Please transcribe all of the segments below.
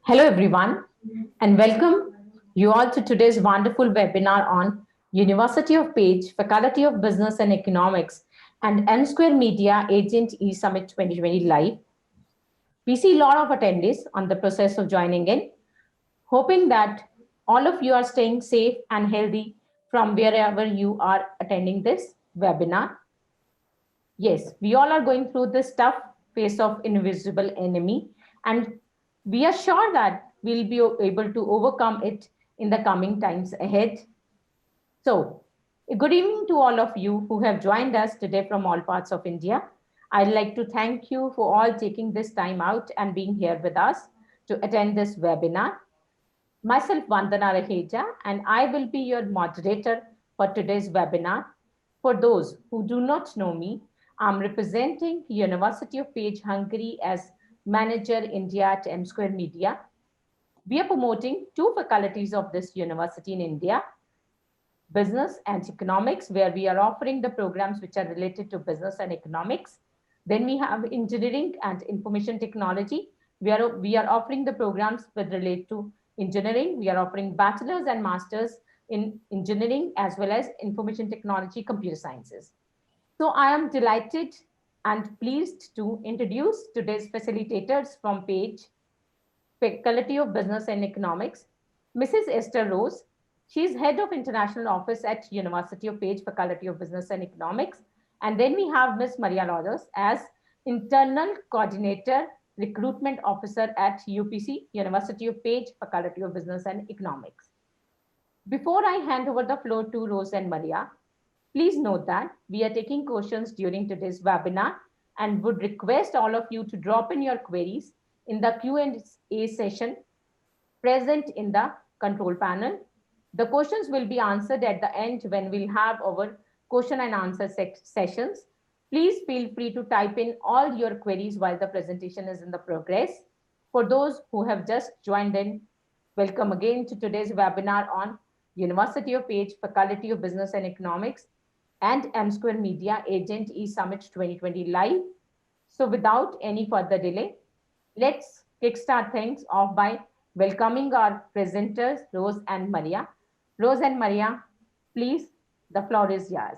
Hello, everyone, and welcome you all to today's wonderful webinar on University of Pécs, Faculty of Business and Economics, and M Square Media Agent E-Summit 2020 Live. We see a lot of attendees on the process of joining in, hoping that all of you are staying safe and healthy from wherever you are attending this webinar. Yes, we all are going through this tough phase of invisible enemy, and we are sure that we'll be able to overcome it in the coming times ahead. So, a good evening to all of you who have joined us today from all parts of India. I'd like to thank you for all taking this time out and being here with us to attend this webinar. Myself, Vandana Raheja, and I will be your moderator for today's webinar. For those who do not know me, I'm representing University of Pécs, Hungary as Manager India at M Square Media. We are promoting two faculties of this university in India, Business and Economics, where we are offering the programs which are related to business and economics. Then we have Engineering and Information Technology. We are offering the programs that relate to engineering. We are offering bachelor's and master's in engineering as well as information technology, computer sciences. So I am delighted and pleased to introduce today's facilitators from Pécs, Faculty of Business and Economics, Mrs. Esther Rose. She is Head of International Office at University of Pécs, Faculty of Business and Economics. And then we have Ms. Maria Lourdes as Internal Coordinator, Recruitment Officer at UPC, University of Pécs, Faculty of Business and Economics. Before I hand over the floor to Rose and Maria, please note that we are taking questions during today's webinar and would request all of you to drop in your queries in the Q&A session present in the control panel. The questions will be answered at the end when we'll have our question and answer sessions. Please feel free to type in all your queries while the presentation is in the progress. For those who have just joined in, welcome again to today's webinar on University of Pécs, Faculty of Business and Economics, and M Square Media Agent E-Summit 2020 Live. So without any further delay, let's kickstart things off by welcoming our presenters, Rose and Maria. Rose and Maria, please, the floor is yours.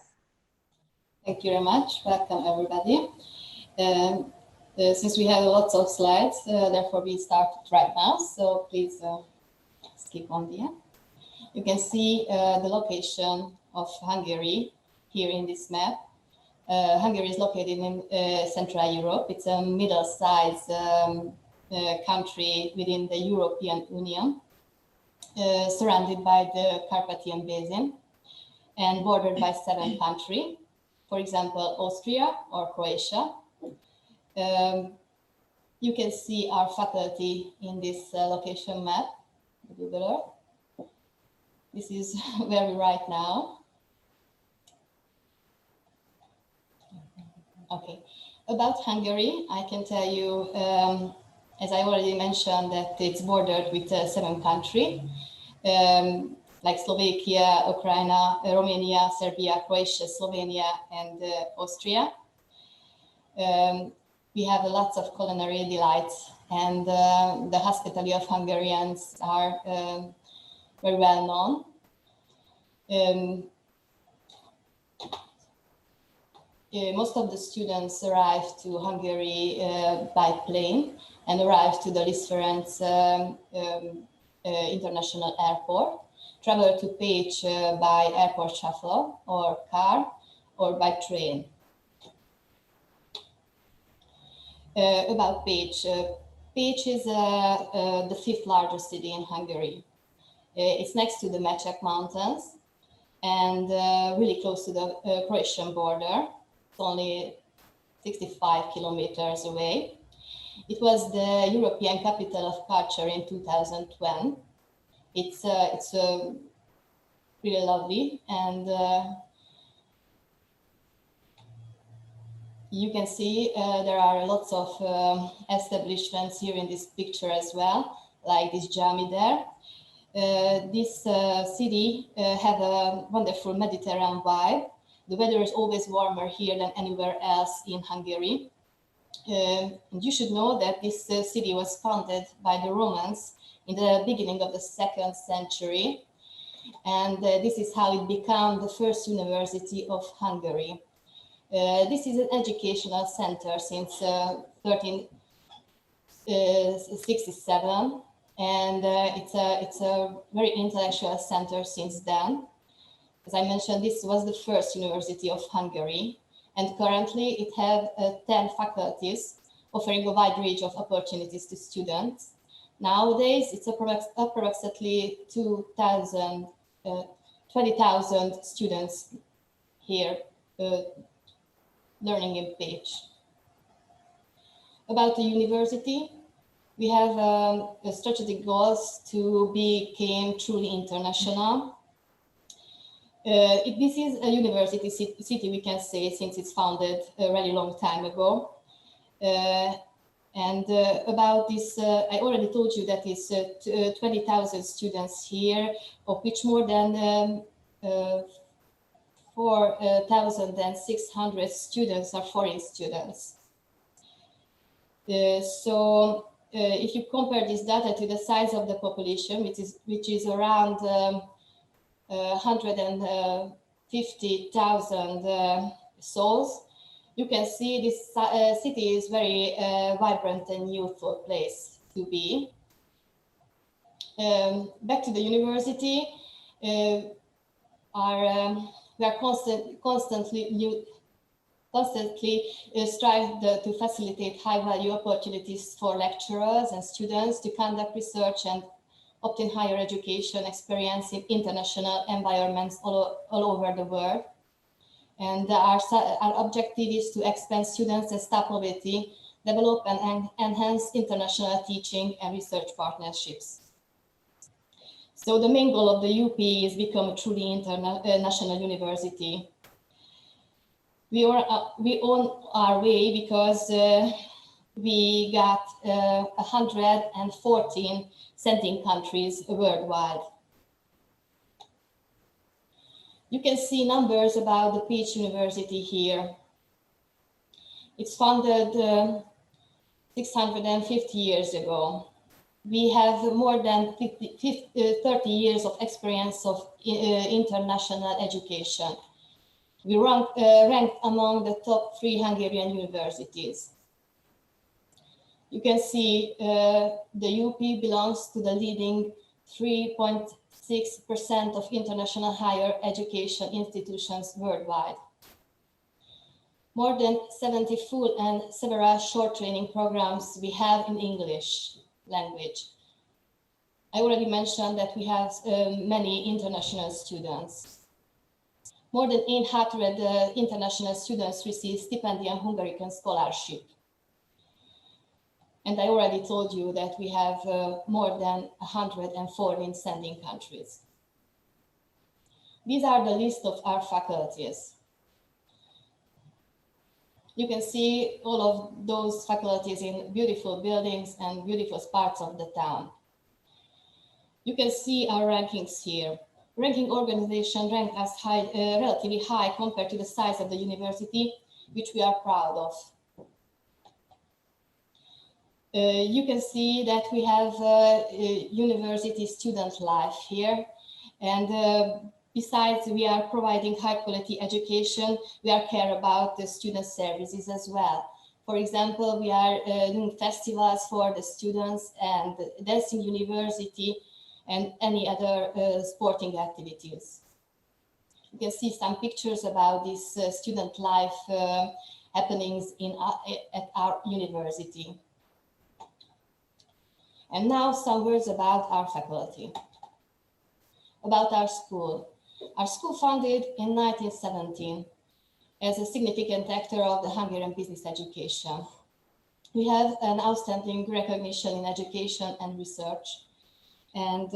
Thank you very much. Welcome, everybody. Since we have lots of slides, therefore we start right now. So please skip on there. You can see the location of Hungary here in this map. Hungary is located in Central Europe. It's a middle-sized country within the European Union, surrounded by the Carpathian Basin and bordered by 7 countries, for example, Austria or Croatia. You can see our faculty in this location map. This is where we are right now. Okay, about Hungary, I can tell you, as I already mentioned, that it's bordered with 7 countries, like Slovakia, Ukraine, Romania, Serbia, Croatia, Slovenia, and Austria. We have lots of culinary delights, and the hospitality of Hungarians are very well known. Most of the students arrive to Hungary by plane and arrive to the Lisferenc International Airport, travel to Pécs by airport shuttle or car or by train. About Pécs. Pécs is the 5th largest city in Hungary. It's next to the Meček Mountains and really close to the Croatian border. It's only 65 kilometers away. It was the European Capital of Culture in 2012. It's really lovely, and you can see there are lots of establishments here in this picture as well, like this Jami there. This city have a wonderful Mediterranean vibe. The weather is always warmer here than anywhere else in Hungary. You should know that this city was founded by the Romans in the beginning of the 2nd century. And this is how it became the first university of Hungary. This is an educational center since 1367, and it's a very intellectual center since then. As I mentioned, this was the first university of Hungary, and currently it has 10 faculties offering a wide range of opportunities to students. Nowadays, it's approximately 20,000 students here learning in Pécs. About the university, we have strategic goals to become truly international. This is a university city, we can say, since it's founded a really long time ago. About this, I already told you that it's 20,000 students here, of which more than 4,600 students are foreign students. If you compare this data to the size of the population, which is around 150,000 souls, you can see this city is very vibrant and youthful place to be. Back to the university, we are constantly strive to facilitate high-value opportunities for lecturers and students to conduct research and obtain higher education experience in international environments all over the world. And our objective is to expand students and staff mobility, develop and enhance international teaching and research partnerships. So the main goal of the UP is become a truly international university. We on our way because we got 114 sending countries worldwide. You can see numbers about the Pécs University here. It's founded 650 years ago. We have more than 30 years of experience of international education. We ranked among the top 3 Hungarian universities. You can see the UP belongs to the leading 3.6% of international higher education institutions worldwide. More than 70 full and several short training programs we have in English language. I already mentioned that we have many international students. More than 800 international students receive stipendium Hungarian scholarship. And I already told you that we have more than 104 in sending countries. These are the list of our faculties. You can see all of those faculties in beautiful buildings and beautiful parts of the town. You can see our rankings here. Ranking organization ranked us relatively high compared to the size of the university, which we are proud of. You can see that we have university student life here, and besides we are providing high quality education, we are care about the student services as well. For example, we are doing festivals for the students and dancing university and any other sporting activities. You can see some pictures about this student life happenings at our university. And now some words about our faculty. About our school. Our school founded in 1917 as a significant actor of the Hungarian business education. We have an outstanding recognition in education and research. And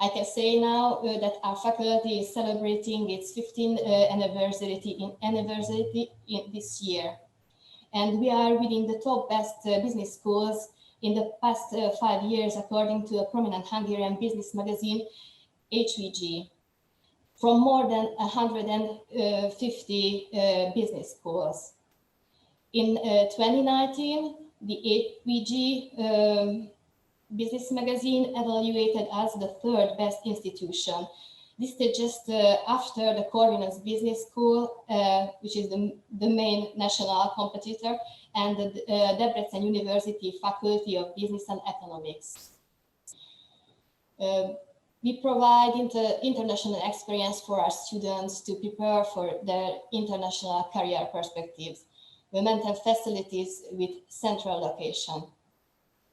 I can say now that our faculty is celebrating its 15th anniversary in this year. And we are within the top best business schools in the past 5 years, according to a prominent Hungarian business magazine, HVG, from more than 150 business schools. In 2019, the APHD business magazine evaluated us the third best institution. This is just after the Corvinus Business School, which is the main national competitor, and the Debrecen University Faculty of Business and Economics. We provide international experience for our students to prepare for their international career perspectives. We maintain facilities with central location.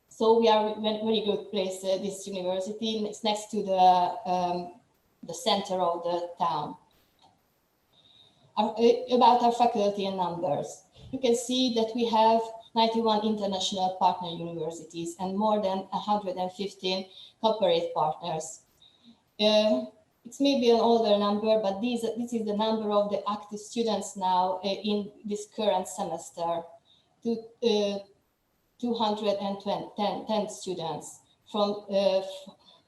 So we are in a very good place, this university. It's next to the center of the town. About our faculty and numbers, you can see that we have 91 international partner universities and more than 115 corporate partners. It's maybe an older number, but this is the number of the active students now in this current semester. 210 students from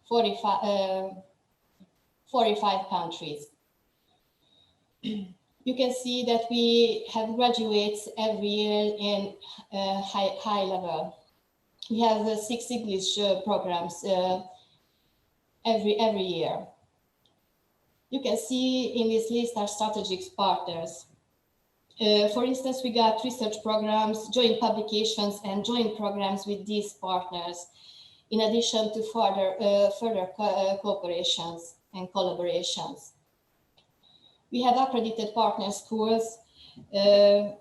45 countries. You can see that we have graduates every year in high level. We have 6 English programs every year. You can see in this list our strategic partners. For instance, we got research programs, joint publications, and joint programs with these partners, in addition to further cooperations and collaborations. We have accredited partner schools, and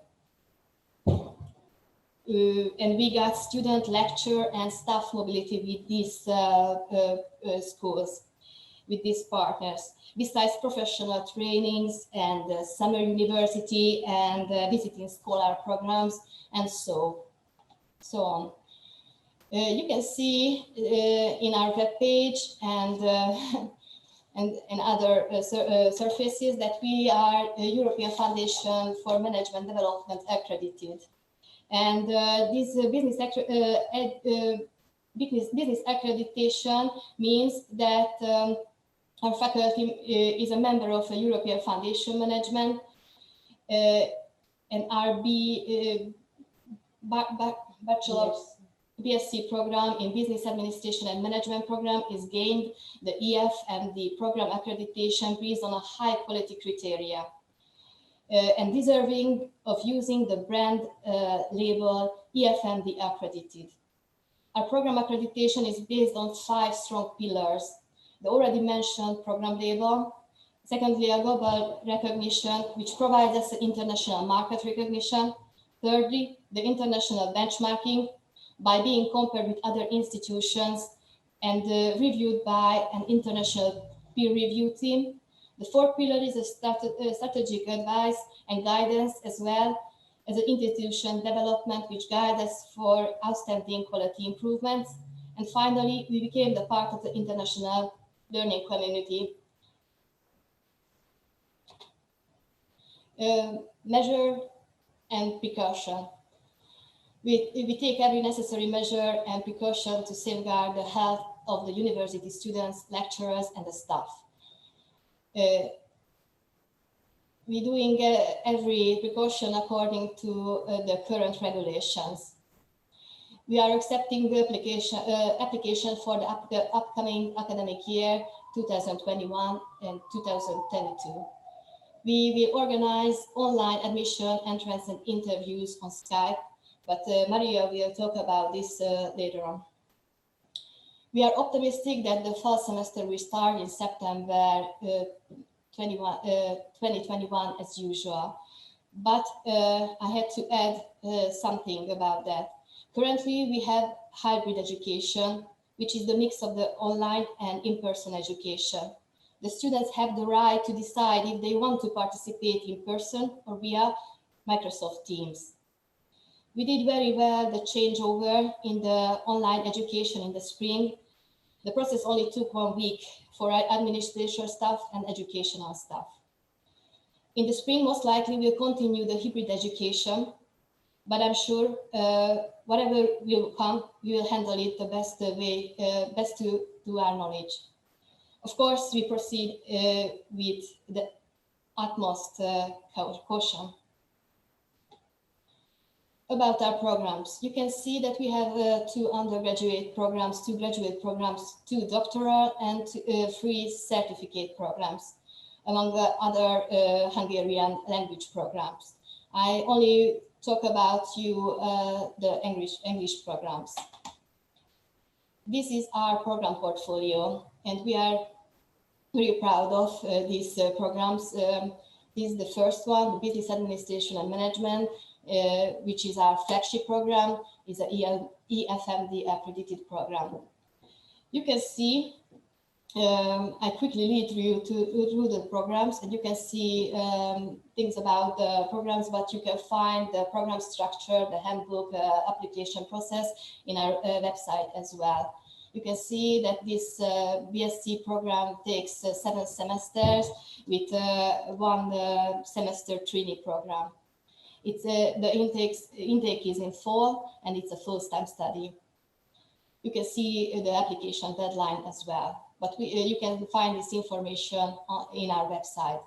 we got student lecture and staff mobility with these schools, with these partners, besides professional trainings and summer university and visiting scholar programs and so on. You can see in our web page and other surfaces that we are a European Foundation for Management Development accredited. And this business accreditation means that our faculty is a member of a European Foundation Management, and our bachelor's BSc program in Business Administration and Management program is gained the EF and the program accreditation based on a high quality criteria and deserving of using the brand label EFMD accredited. Our program accreditation is based on 5 strong pillars. The already mentioned program label, secondly, a global recognition, which provides us international market recognition. Thirdly, the international benchmarking by being compared with other institutions and reviewed by an international peer review team. The fourth pillar is a strategic advice and guidance, as well as an institution development, which guides us for outstanding quality improvements. And finally, we became the part of the international learning community. Measure and precaution. We take every necessary measure and precaution to safeguard the health of the university students, lecturers, and the staff. We're doing every precaution according to the current regulations. We are accepting the application for the upcoming academic year 2021 and 2022. We will organize online admission, entrance, and interviews on Skype, but Maria will talk about this later on. We are optimistic that the fall semester will start in September 2021 as usual, but I had to add something about that. Currently, we have hybrid education, which is the mix of the online and in-person education. The students have the right to decide if they want to participate in person or via Microsoft Teams. We did very well the changeover in the online education in the spring. The process only took 1 week for our administration staff and educational staff. In the spring, most likely we'll continue the hybrid education, but I'm sure whatever will come, we will handle it the best way, best to our knowledge. Of course, we proceed with the utmost caution. About our programs, you can see that we have 2 undergraduate programs, 2 graduate programs, 2 doctoral, and 3 certificate programs, among the other Hungarian language programs. I only talk about the English programs. This is our program portfolio, and we are very proud of these programs. This is the first one, Business Administration and Management, which is our flagship program, is an EFMD accredited program. You can see, I quickly lead you through the programs, and you can see things about the programs, but you can find the program structure, the handbook, application process in our website as well. You can see that this BSc program takes 7 semesters with 1 semester trainee program. It's the intake is in fall, and it's a full-time study. You can see the application deadline as well, but you can find this information in our website.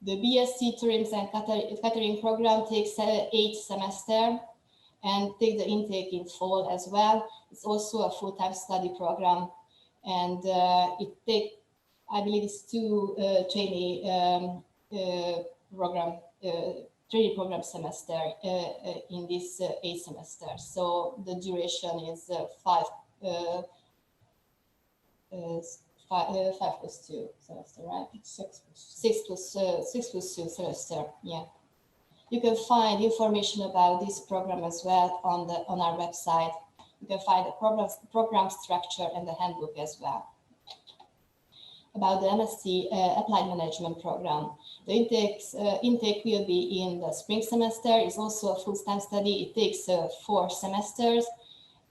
The BSc Tourism and Catering program takes 8 semesters and take the intake in fall as well. It's also a full-time study program, and it takes, I believe, it's 2 trainee trainee program semester in this 8 semesters. So the duration is 5 plus 2 semester, right? 6 plus 2 semester. Yeah. You can find information about this program as well on our website. You can find the program structure and the handbook as well. About the MSc Applied Management program, the intake will be in the spring semester. It's also a full-time study. It takes 4 semesters,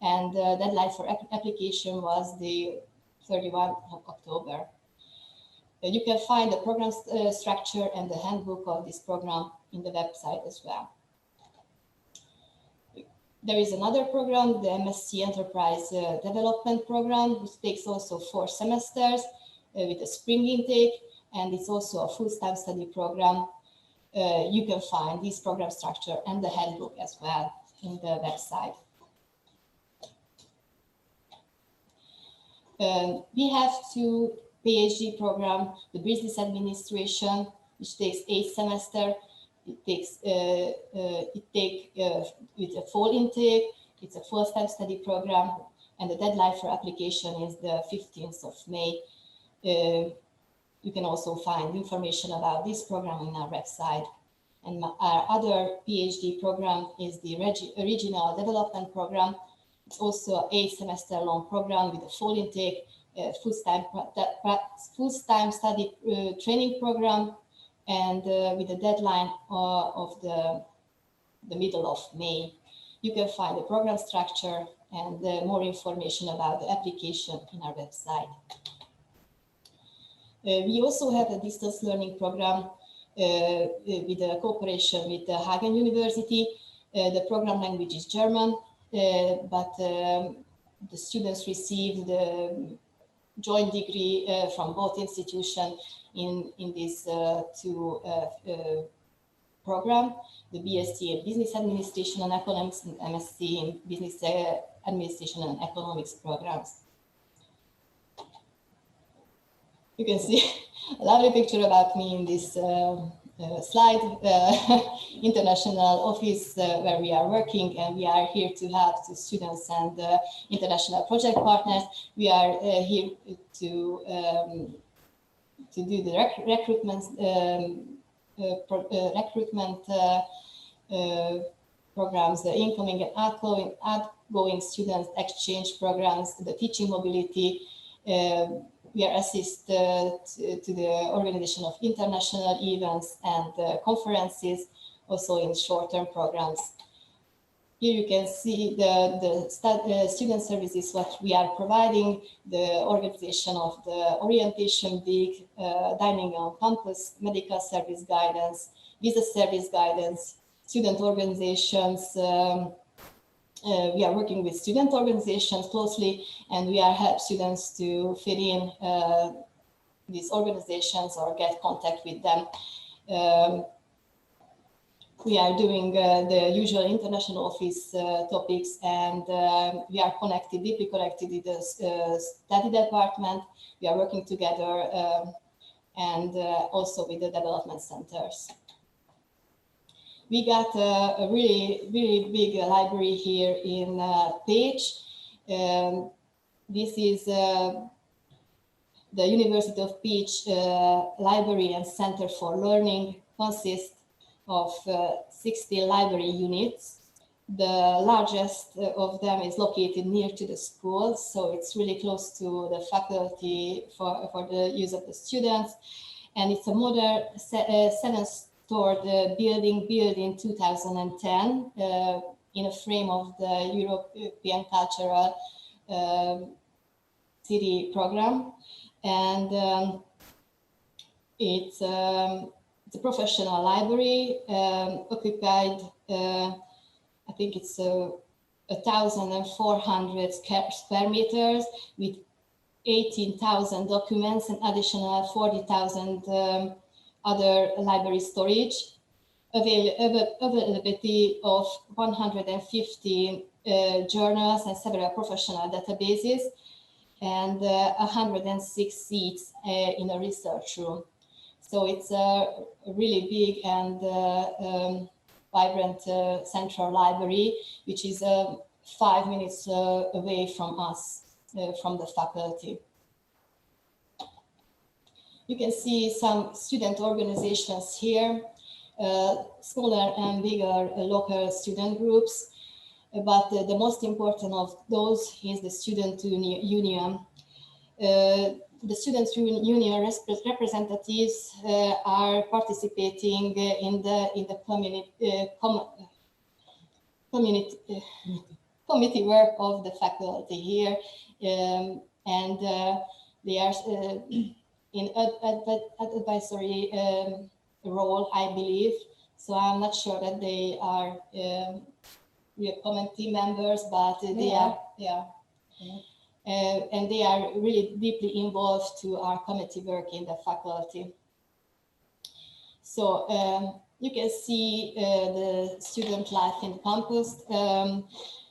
and the deadline for application was the 31st of October. You can find the program structure and the handbook of this program in the website as well. There is another program, the MSc Enterprise Development program, which takes also 4 semesters with a spring intake, and it's also a full-time study program. You can find this program structure and the handbook as well in the website. We have 2 PhD program, the Business Administration, which takes 8 semesters. It takes with a fall intake. It's a full-time study program, and the deadline for application is the 15th of May. You can also find information about this program on our website. And our other PhD program is the Regional Development Program. It's also an 8-semester long program with a full intake, full-time study training program, and with a deadline of the middle of May. You can find the program structure and more information about the application in our website. We also have a distance learning program with a cooperation with the Hagen University. The program language is German, but the students receive the joint degree from both institutions in this 2 program, the BSc in Business Administration and Economics and MSc in Business Administration and Economics programs. You can see a lovely picture about me in this slide, international office where we are working, and we are here to help the students and international project partners. We are here to do the recruitment programs, the incoming and outgoing students exchange programs, the teaching mobility. We are assisted to the organization of international events and conferences, also in short-term programs. Here you can see the student services, what we are providing, the organization of the orientation week, dining on campus, medical service guidance, visa service guidance, student organizations. We are working with student organizations closely, and we are help students to fit in these organizations or get contact with them. we are doing the usual international office topics, and we are connected, deeply connected with the study department. We are working together and also with the development centers. We got a really big library here in Pécs. This is the University of Pécs Library and Center for Learning. Consists of 60 library units. The largest of them is located near to the school, so it's really close to the faculty for the use of the students. And it's a modern 7-story building built in 2010 in a frame of the European Cultural City program. And it's a professional library occupied, I think it's 1,400 square meters with 18,000 documents and additional 40,000 other library storage, availability of 150 journals and several professional databases, and 106 seats in a research room. So it's a really big and vibrant central library, which is 5 minutes away from us, from the faculty. You can see some student organizations here, smaller and bigger local student groups. But the most important of those is the student union. The student union representatives are participating in the committee work of the faculty here, and they are in advisory role, I believe. So I'm not sure that they are committee members, but they are, and they are really deeply involved to our committee work in the faculty. So you can see the student life in campus,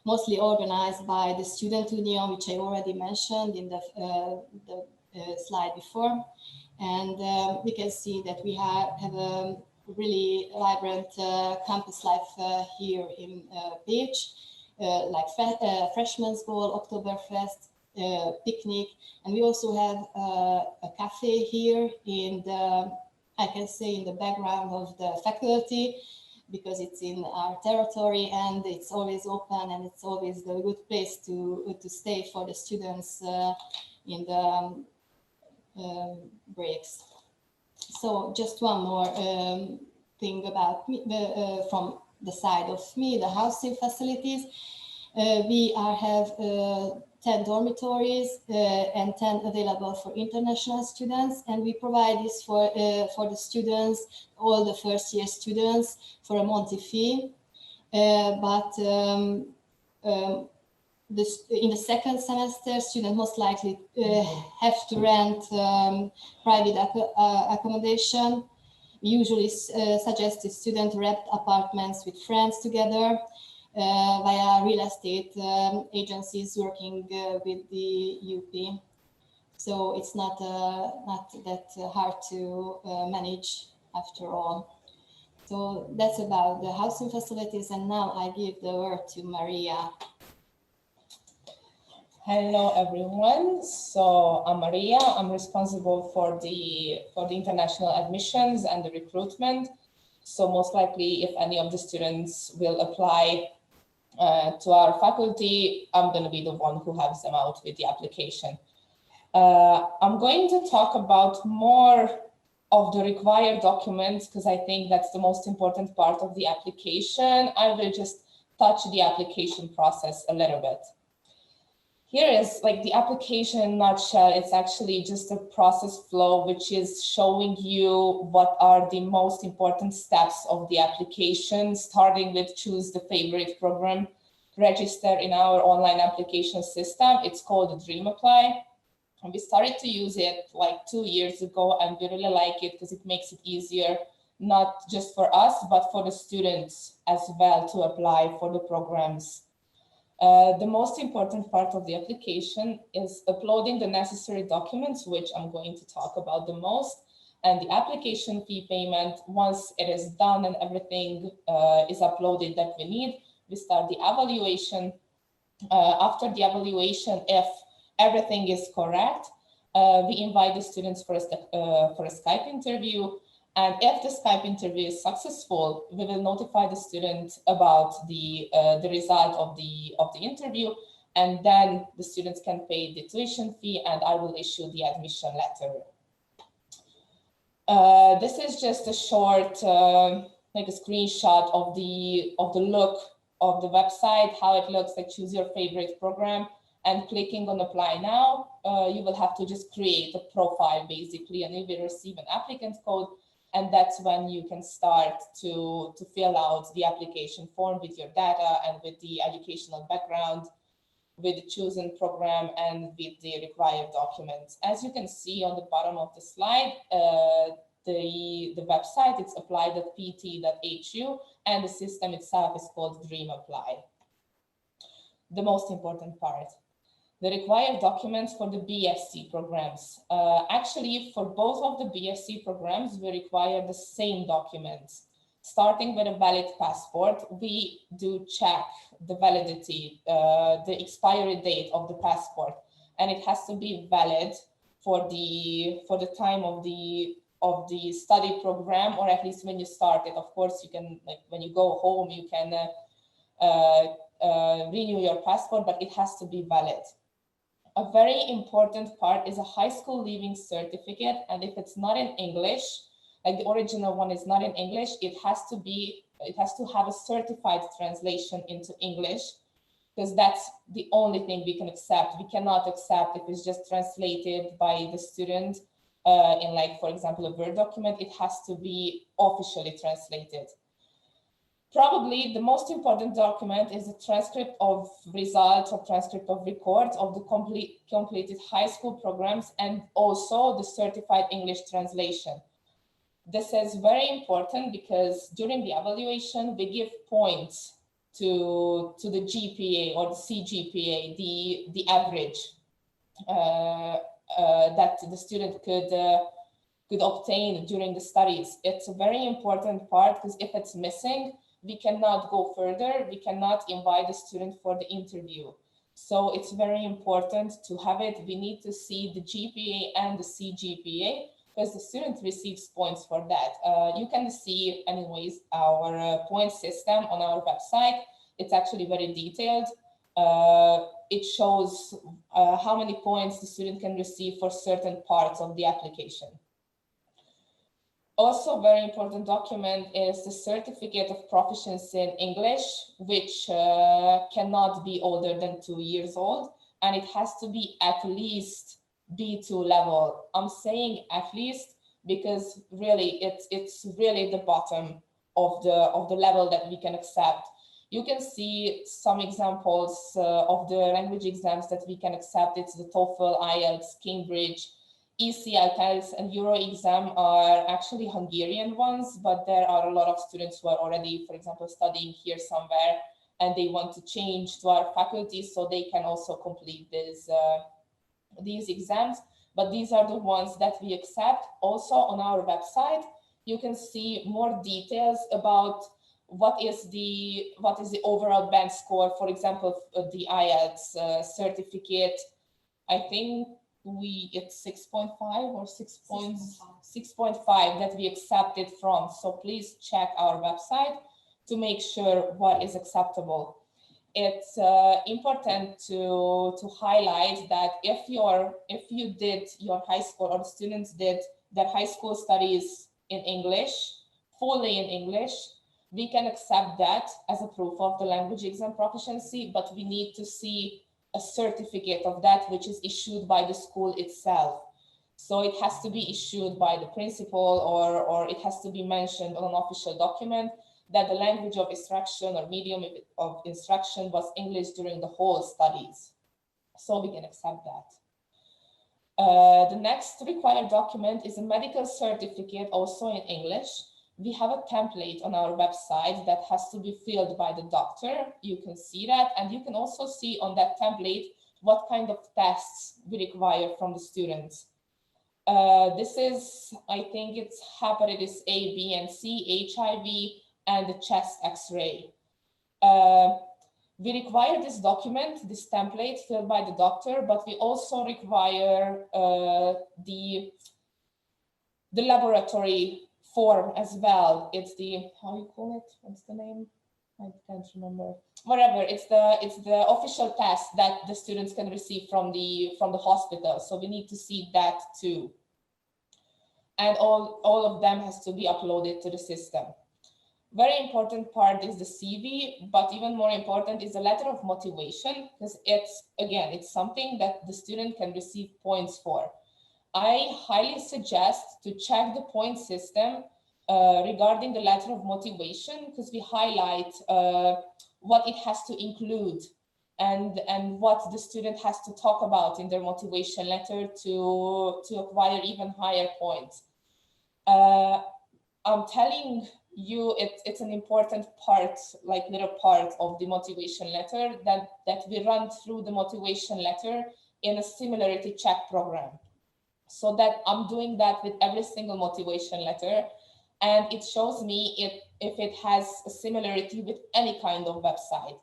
mostly organized by the student union, which I already mentioned in the slide before. And we can see that we have a really vibrant campus life here in Pécs, like Freshman's Ball, Oktoberfest, picnic, and we also have a cafe here in the, I can say, in the background of the faculty, because it's in our territory and it's always open, and it's always a good place to stay for the students in the breaks. So just one more thing about me, from the side of me, the housing facilities. We have 10 dormitories and 10 available for international students, and we provide this for the students, all the first year students, for a monthly fee. But in the second semester, students most likely have to rent private accommodation. We usually suggest the student rent apartments with friends together via real estate agencies working with the UP. So it's not that hard to manage after all. So that's about the housing facilities, and now I give the word to Maria. Hello everyone. So I'm Maria. I'm responsible for the international admissions and the recruitment. So most likely, if any of the students will apply to our faculty, I'm going to be the one who helps them out with the application. I'm going to talk about more of the required documents because I think that's the most important part of the application. I will just touch the application process a little bit. Here is like the application in a nutshell. It's actually just a process flow, which is showing you what are the most important steps of the application, starting with choose the favorite program, register in our online application system. It's called the Dream Apply. And we started to use it like 2 years ago, and we really like it because it makes it easier not just for us, but for the students as well to apply for the programs. The most important part of the application is uploading the necessary documents, which I'm going to talk about the most, and the application fee payment. Once it is done and everything is uploaded that we need, we start the evaluation. After the evaluation, if everything is correct, we invite the students for a Skype interview. And if the Skype interview is successful, we will notify the student about the result of the interview, and then the students can pay the tuition fee, and I will issue the admission letter. This is just a short, like a screenshot of the look of the website, how it looks. Like, choose your favorite program, and clicking on apply now, you will have to just create a profile basically, and you will receive an applicant code. And that's when you can start to fill out the application form with your data and with the educational background, with the chosen program, and with the required documents. As you can see on the bottom of the slide, the website, it's apply.pt.hu, and the system itself is called Dream Apply. The most important part, the required documents for the BSc programs. Actually, for both of the BSc programs, we require the same documents. Starting with a valid passport, we do check the validity, the expiry date of the passport, and it has to be valid for the time of the study program, or at least when you start it. Of course, you can, like, when you go home, you can renew your passport, but it has to be valid. A very important part is a high school leaving certificate, and if it's not in English, like the original one is not in English, it has to have a certified translation into English, because that's the only thing we can accept. We cannot accept if it's just translated by the student in, like, for example, a Word document. It has to be officially translated. Probably the most important document is a transcript of results or transcript of records of the completed high school programs, and also the certified English translation. This is very important because during the evaluation, we give points to the GPA or the CGPA, the average that the student could obtain during the studies. It's a very important part, because if it's missing, we cannot go further. We cannot invite the student for the interview. So it's very important to have it. We need to see the GPA and the CGPA, because the student receives points for that. You can see anyways our point system on our website. It's actually very detailed. It shows how many points the student can receive for certain parts of the application. Also, very important document is the certificate of proficiency in English, which cannot be older than 2 years old, and it has to be at least B2 level. I'm saying at least because really it's really the bottom of the level that we can accept. You can see some examples of the language exams that we can accept. It's the TOEFL, IELTS, Cambridge, ECL, IELTS, and Euro exam are actually Hungarian ones, but there are a lot of students who are already, for example, studying here somewhere, and they want to change to our faculty, so they can also complete these exams. But these are the ones that we accept. Also on our website, you can see more details about what is the overall band score. For example, the IELTS certificate, I think it's 6.5 or 6.5 that we accepted from. So please check our website to make sure what is acceptable. It's important to highlight that if you did your high school, or the students did their high school studies in English, fully in English, we can accept that as a proof of the language exam proficiency, but we need to see a certificate of that, which is issued by the school itself. So it has to be issued by the principal, or it has to be mentioned on an official document that the language of instruction or medium of instruction was English during the whole studies. So we can accept that. The next required document is a medical certificate, also in English, we have a template on our website that has to be filled by the doctor. You can see that, and you can also see on that template what kind of tests we require from the students. This is, I think it's hepatitis A, B, and C, HIV, and the chest X-ray. We require this document, this template filled by the doctor, but we also require the laboratory form as well. It's the, how you call it? What's the name? I can't remember. Whatever. It's the official test that the students can receive from the hospital. So we need to see that too. And all of them has to be uploaded to the system. Very important part is the CV, but even more important is the letter of motivation, because it's something that the student can receive points for. I highly suggest to check the point system regarding the letter of motivation, because we highlight what it has to include and what the student has to talk about in their motivation letter to acquire even higher points. I'm telling you, it's an important part, like little part of the motivation letter that we run through the motivation letter in a similarity check program. So that I'm doing that with every single motivation letter, and it shows me if it has a similarity with any kind of website.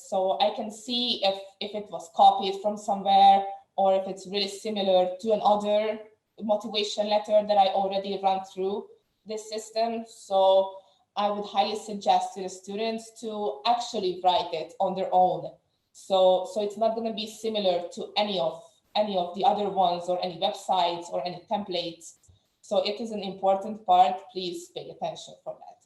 So I can see if it was copied from somewhere, or if it's really similar to another motivation letter that I already run through this system. So I would highly suggest to the students to actually write it on their own. So it's not going to be similar to any of the other ones, or any websites or any templates. So it is an important part. Please pay attention for that.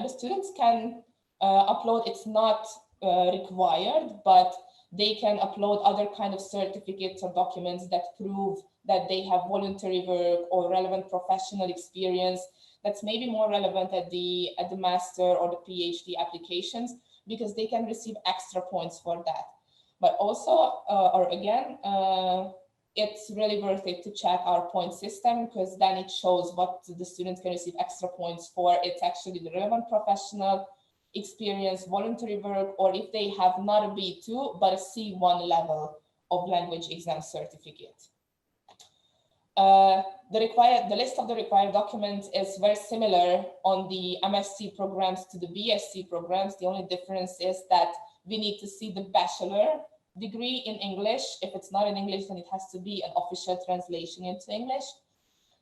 The students can upload, it's not required, but they can upload other kind of certificates or documents that prove that they have voluntary work or relevant professional experience. That's maybe more relevant at the master or the PhD applications, because they can receive extra points for that. But also, it's really worth it to check our point system, because then it shows what the students can receive extra points for. It's actually the relevant professional experience, voluntary work, or if they have not a B2 but a C1 level of language exam certificate. The list of the required documents is very similar on the MSc programs to the BSc programs. The only difference is that we need to see the bachelor degree in English. If it's not in English, then it has to be an official translation into English.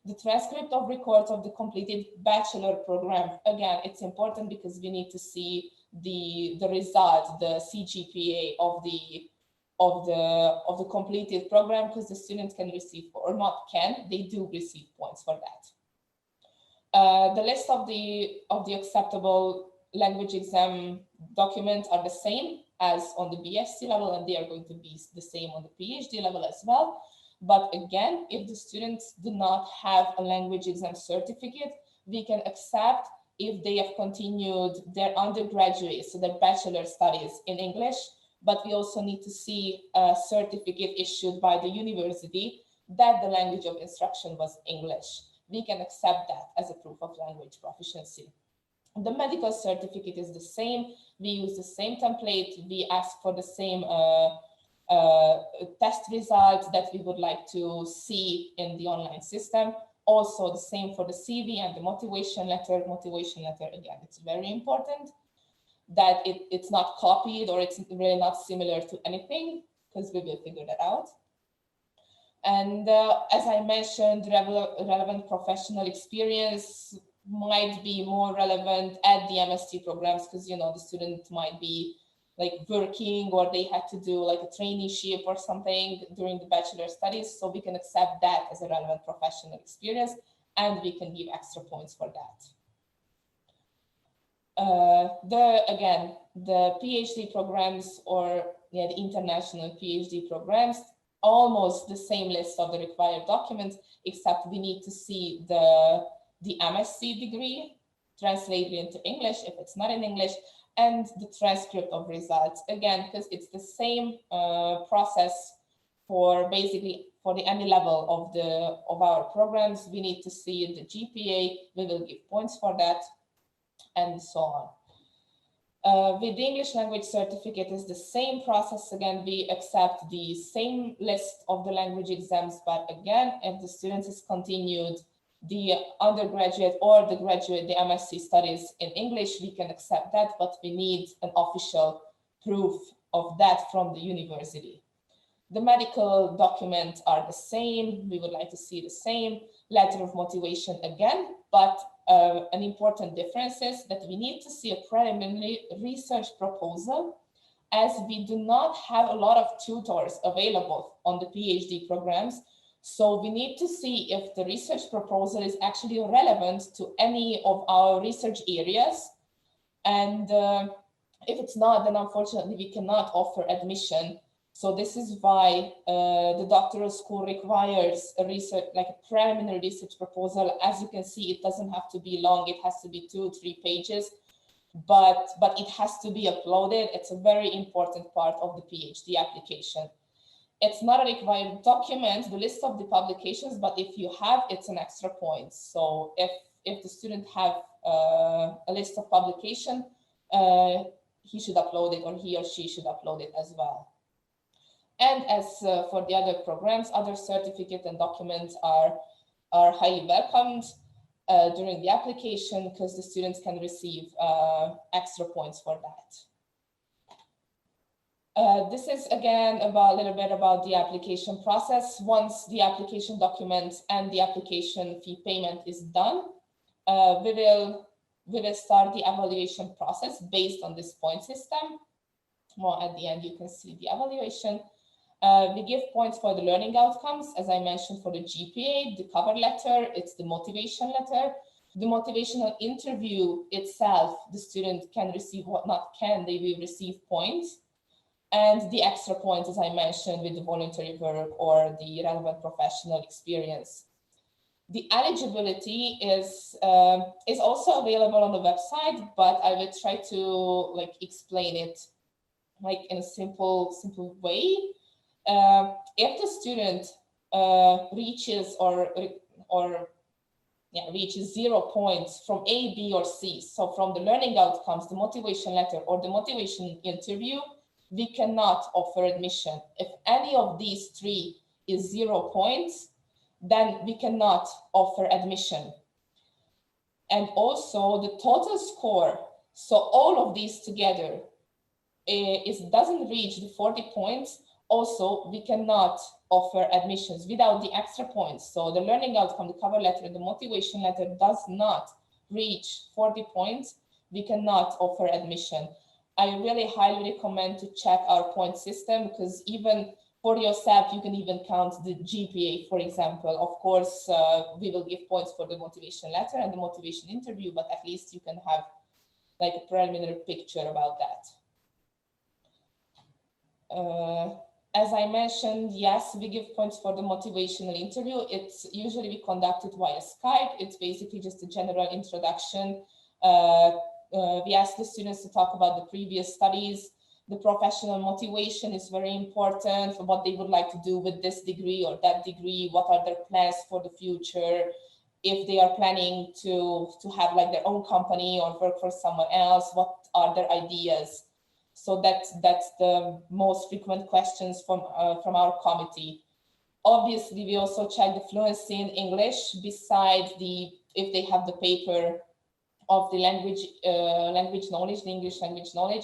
The transcript of records of the completed bachelor program. Again, it's important because we need to see the result, the CGPA of the completed program, because the students can receive, or not can, they do receive points for that. The list of the acceptable language exam documents are the same as on the BSc level, and they are going to be the same on the PhD level as well. But again, if the students do not have a language exam certificate, we can accept if they have continued their undergraduate, so their bachelor studies in English, but we also need to see a certificate issued by the university that the language of instruction was English. We can accept that as a proof of language proficiency. The medical certificate is the same. We use the same template. We ask for the same test results that we would like to see in the online system. Also the same for the CV and the motivation letter. Motivation letter, again, it's very important that it's not copied, or it's really not similar to anything, because we will figure that out. And as I mentioned, relevant professional experience might be more relevant at the MSc programs, because, you know, the student might be like working, or they had to do like a traineeship or something during the bachelor studies. So we can accept that as a relevant professional experience, and we can give extra points for that. The PhD programs, or the international PhD programs, almost the same list of the required documents, except we need to see the MSc degree translated into English if it's not in English, and the transcript of results, again, because it's the same process for basically any level of our programs, we need to see the GPA, we will give points for that, and so on. With the English language certificate is the same process. Again, we accept the same list of the language exams, but again, if the student has continued the undergraduate or the graduate, the MSc studies in English, we can accept that, but we need an official proof of that from the university. The medical documents are the same. We would like to see the same letter of motivation again, but an important difference is that we need to see a preliminary research proposal, as we do not have a lot of tutors available on the PhD programs. So we need to see if the research proposal is actually relevant to any of our research areas. And if it's not, then unfortunately we cannot offer admission. So this is why the doctoral school requires a research, like a preliminary research proposal. As you can see, it doesn't have to be long. It has to be 2-3 pages, but it has to be uploaded. It's a very important part of the PhD application. It's not a required document, the list of the publications, but if you have, it's an extra point. So if the student have a list of publication, he should upload it, or he or she should upload it as well. And as for the other programs, other certificates and documents are highly welcomed during the application, because the students can receive extra points for that. This is again a little bit about the application process. Once the application documents and the application fee payment is done, we will start the evaluation process based on this point system. Well, at the end, you can see the evaluation. We give points for the learning outcomes, as I mentioned, for the GPA, the cover letter, it's the motivation letter. The motivational interview itself, the student can receive, what not can, they will receive points. And the extra points, as I mentioned, with the voluntary work or the relevant professional experience. The eligibility is also available on the website, but I will try to explain it in a simple way. If the student reaches reaches 0 points from A, B, or C, so from the learning outcomes, the motivation letter, or the motivation interview, we cannot offer admission. If any of these 3 is 0 points, then we cannot offer admission. And also the total score, so all of these together, doesn't reach the 40 points, also we cannot offer admissions without the extra points. So the learning outcome, the cover letter, the motivation letter does not reach 40 points, we cannot offer admission. I really highly recommend to check our point system, because even for yourself, you can even count the GPA, for example. Of course, we will give points for the motivation letter and the motivation interview, but at least you can have a preliminary picture about that. As I mentioned, yes, we give points for the motivational interview. It's usually we conduct it via Skype. It's basically just a general introduction. We ask the students to talk about the previous studies. The professional motivation is very important for what they would like to do with this degree or that degree. What are their plans for the future? If they are planning to have their own company or work for someone else, what are their ideas? So that's the most frequent questions from our committee. Obviously, we also check the fluency in English, besides if they have the paper of the language knowledge, the English language knowledge.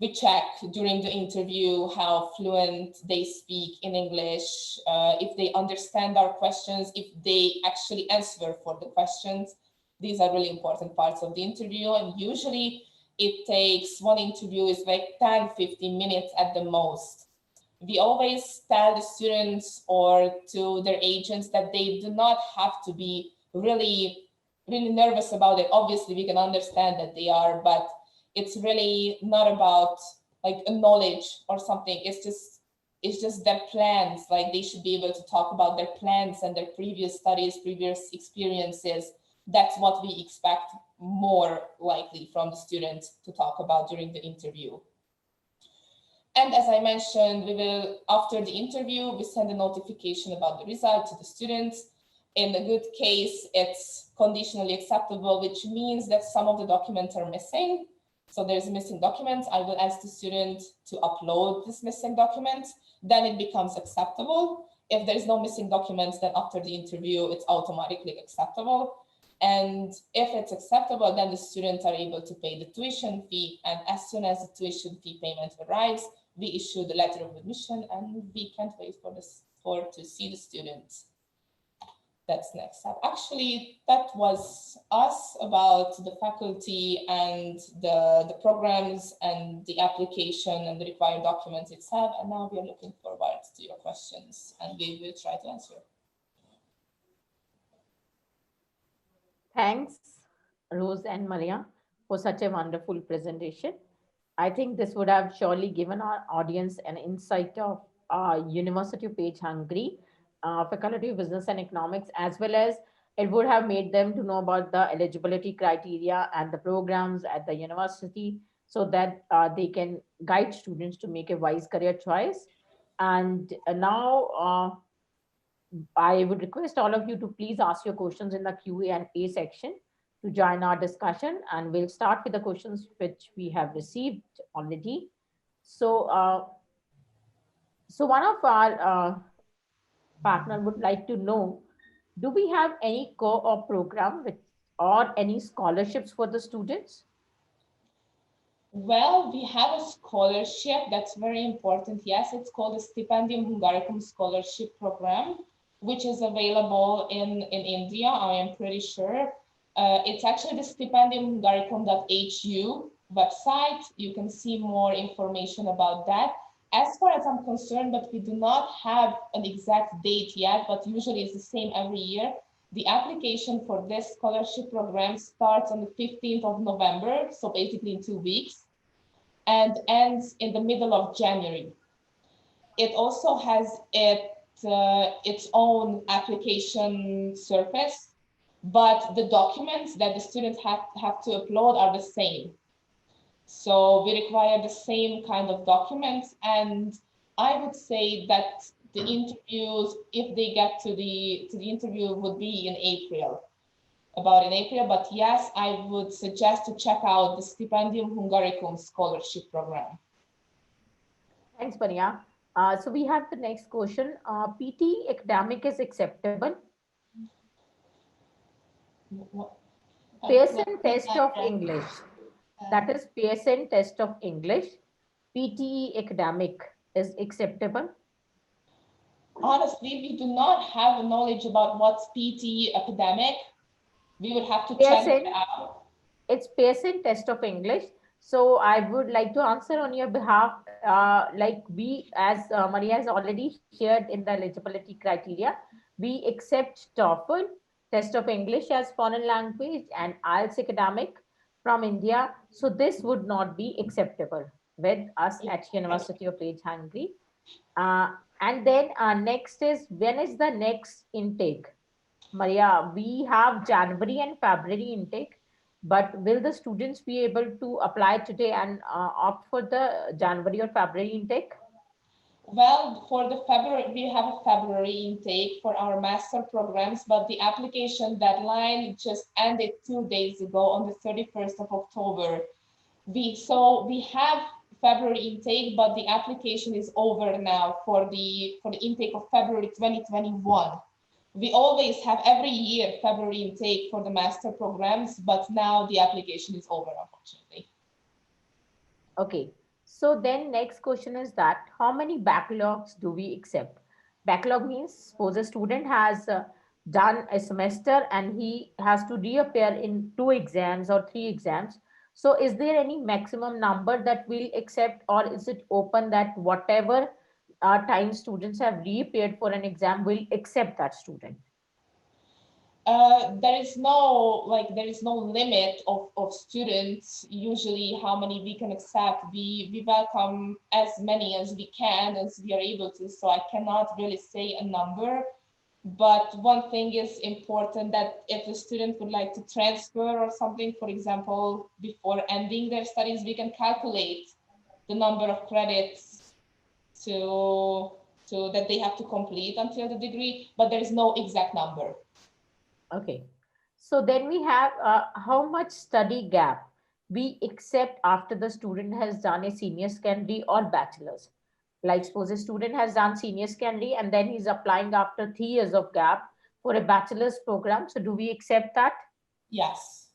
We check during the interview how fluent they speak in English, if they understand our questions, if they actually answer for the questions. These are really important parts of the interview, and usually it takes, one interview is 10-15 minutes at the most. We always tell the students or to their agents that they do not have to be really nervous about it. Obviously, we can understand that they are, but it's really not about a knowledge or something. It's just their plans. They should be able to talk about their plans and their previous studies, previous experiences. That's what we expect more likely from the students to talk about during the interview. And as I mentioned, we will, after the interview, we send a notification about the result to the students. In a good case, it's conditionally acceptable, which means that some of the documents are missing. So there's missing documents. I will ask the student to upload this missing document. Then it becomes acceptable. If there's no missing documents, then after the interview, it's automatically acceptable. And if it's acceptable, then the students are able to pay the tuition fee. And as soon as the tuition fee payment arrives, we issue the letter of admission, and we can't wait to see the students. That's next step. Actually, that was us about the faculty and the programs and the application and the required documents itself. And now we are looking forward to your questions, and we will try to answer. Thanks, Rose and Maria, for such a wonderful presentation. I think this would have surely given our audience an insight of University of Pécs, Hungary, Faculty of Business and Economics, as well as it would have made them to know about the eligibility criteria and the programs at the university, so that they can guide students to make a wise career choice. And now I would request all of you to please ask your questions in the Q&A section to join our discussion, and we'll start with the questions which we have received already. So, so one of our partner would like to know, do we have any co-op program with, or any scholarships for the students? Well, we have a scholarship that's very important. Yes, it's called the Stipendium Hungaricum Scholarship Program, which is available in India, I am pretty sure. It's actually the stipendiumhungaricum.hu website. You can see more information about that. As far as I'm concerned, but we do not have an exact date yet, but usually it's the same every year. The application for this scholarship program starts on the 15th of November, so basically in 2 weeks, and ends in the middle of January. It also has its own application surface, but the documents that the students have to upload are the same. So we require the same kind of documents, and I would say that the interviews, if they get to the interview, would be in April, about in April. But yes, I would suggest to check out the Stipendium Hungaricum Scholarship Program. Thanks, Maria. So we have the next question. PT academic is acceptable? Pearson test of English. That is Pearson test of English. PTE academic is acceptable? Honestly, we do not have knowledge about what's PTE academic. We would have to check it out. It's Pearson test of English. So I would like to answer on your behalf, like we, as Maria has already shared in the eligibility criteria, we accept TOEFL, test of English as foreign language, and IELTS academic from India. So this would not be acceptable with us at University of Pécs, Hungary. And then next is, when is the next intake? Maria, we have January and February intake, but will the students be able to apply today and opt for the January or February intake? Well, for the February, we have a February intake for our master programs, but the application deadline just ended 2 days ago on the 31st of October. So we have February intake, but the application is over now for the intake of February 2021. We always have every year February intake for the master programs, but now the application is over, unfortunately. Okay. So then next question is that how many backlogs do we accept? Backlog means suppose a student has done a semester and he has to reappear in 2 exams or 3 exams. So is there any maximum number that we'll accept, or is it open that whatever time students have reappeared for an exam, will accept that student? There is no limit of students, usually how many we can accept. We welcome as many as we can, as we are able to, so I cannot really say a number. But one thing is important, that if a student would like to transfer or something, for example, before ending their studies, we can calculate the number of credits that they have to complete until the degree, but there is no exact number. Okay. So then we have how much study gap we accept after the student has done a senior secondary or bachelor's. Like suppose a student has done senior secondary and then he's applying after 3 years of gap for a bachelor's program. So do we accept that? Yes.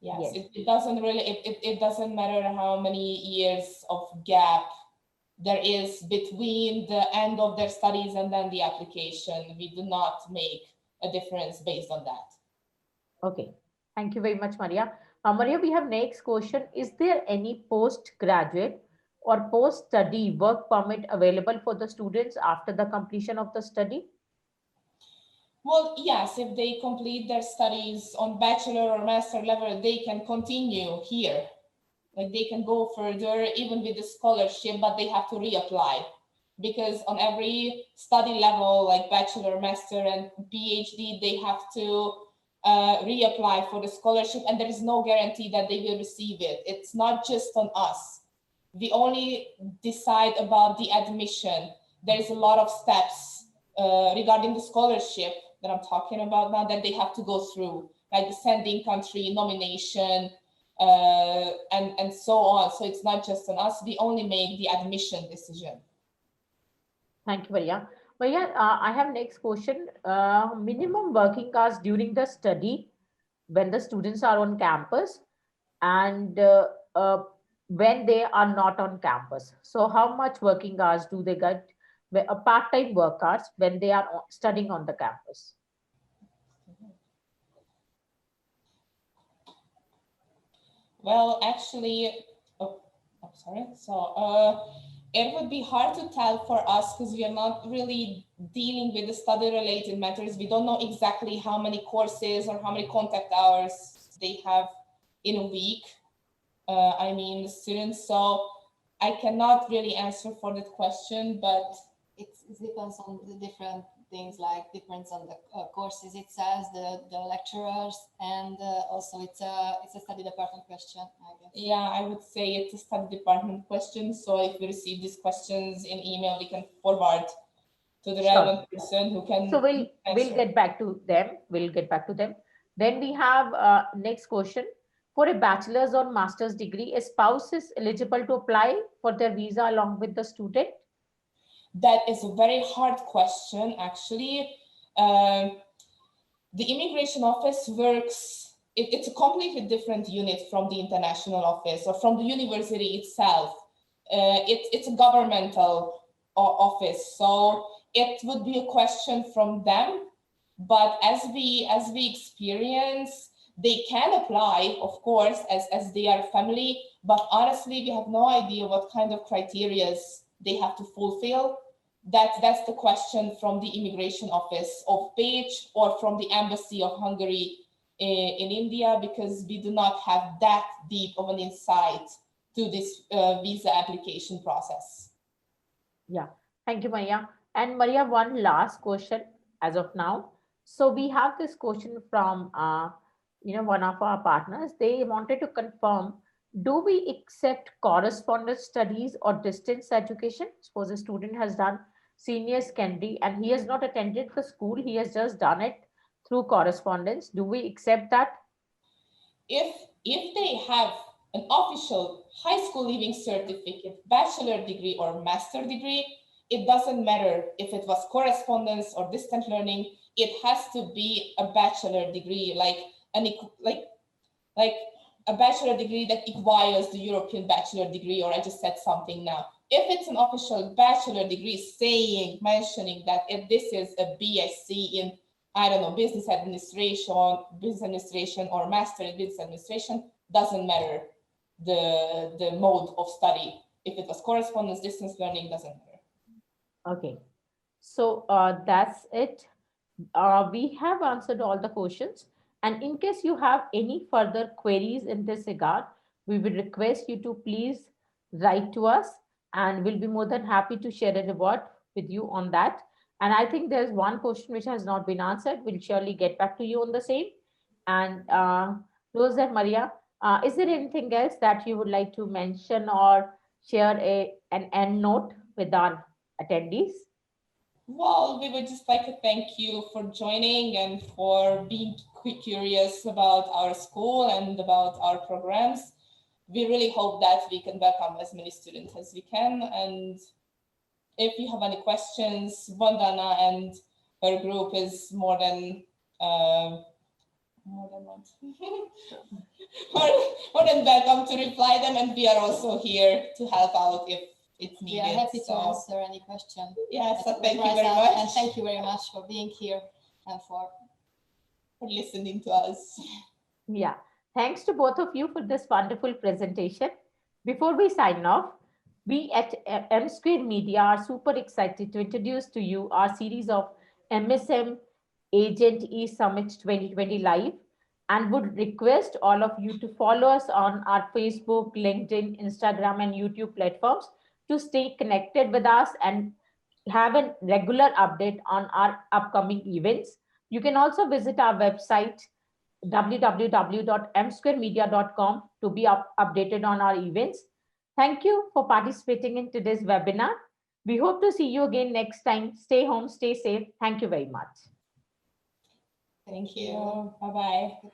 Yes. It doesn't really, it doesn't matter how many years of gap there is between the end of their studies and then the application. We do not make a difference based on that. Okay. Thank you very much, Maria. Maria, we have next question. Is there any postgraduate or post-study work permit available for the students after the completion of the study? Well, yes, if they complete their studies on bachelor or master level, they can continue here. Like they can go further even with the scholarship, but they have to reapply. Because on every study level, like bachelor, master, and PhD, they have to reapply for the scholarship, and there is no guarantee that they will receive it. It's not just on us. We only decide about the admission. There is a lot of steps regarding the scholarship that I'm talking about now that they have to go through, like the sending country, nomination, and so on. So it's not just on us. We only make the admission decision. Thank you, Maria. Maria, I have next question. Minimum working hours during the study when the students are on campus and when they are not on campus. So how much working hours do they get, part-time work hours when they are studying on the campus? Well, actually, oh, I'm sorry. So it would be hard to tell for us because we are not really dealing with the study-related matters. We don't know exactly how many courses or how many contact hours they have in a week. I mean, the students. So I cannot really answer for that question, but it depends on the different things, like depends on the courses it says, the lecturers, and also it's a study department question, I guess. Yeah, I would say it's a study department question. So if we receive these questions in email, we can forward to the relevant person who can. So we'll get back to them. We'll get back to them. Then we have next question. For a bachelor's or master's degree, a spouse is eligible to apply for their visa along with the student? That is a very hard question, actually. The immigration office works, it's a completely different unit from the international office or from the university itself. It's a governmental office, so it would be a question from them. But as we experience, they can apply, of course, as they are family, but honestly, we have no idea what kind of criteria they have to fulfill. That's the question from the immigration office of Pécs or from the embassy of Hungary in India, because we do not have that deep of an insight to this visa application process. Yeah, thank you, Maria. And Maria, one last question as of now. So we have this question from one of our partners. They wanted to confirm, do we accept correspondence studies or distance education? Suppose a student has done senior secondary and he has not attended the school, he has just done it through correspondence. Do we accept that? If they have an official high school leaving certificate, bachelor degree or master degree, it doesn't matter if it was correspondence or distant learning. It has to be a bachelor degree, like a bachelor degree that equals the European bachelor degree, or I just said something now. If it's an official bachelor degree mentioning that if this is a BSc in, I don't know, business administration or master in business administration, doesn't matter the mode of study. If it was correspondence, distance learning, doesn't matter. Okay, so that's it. We have answered all the questions. And in case you have any further queries in this regard, we would request you to please write to us and we'll be more than happy to share a reward with you on that. And I think there's one question which has not been answered. We'll surely get back to you on the same. And Rose and Maria, is there anything else that you would like to mention or share an end note with our attendees? Well, we would just like to thank you for joining and for being curious about our school and about our programs. We really hope that we can welcome as many students as we can. And if you have any questions, Vandana and her group is more than what? more than welcome to reply them, and we are also here to help out if it's needed. We are happy to answer any question. Yes, so thank you very much. And thank you very much for being here and for listening to us. Yeah, thanks to both of you for this wonderful presentation. Before we sign off, we at M Square Media are super excited to introduce to you our series of MSM Agent E Summit 2020 Live, and would request all of you to follow us on our Facebook, LinkedIn, Instagram, and YouTube platforms to stay connected with us and have a regular update on our upcoming events. You can also visit our website www.msquaremedia.com to be updated on our events. Thank you for participating in today's webinar. We hope to see you again next time. Stay home, stay safe. Thank you very much. Thank you. Bye-bye.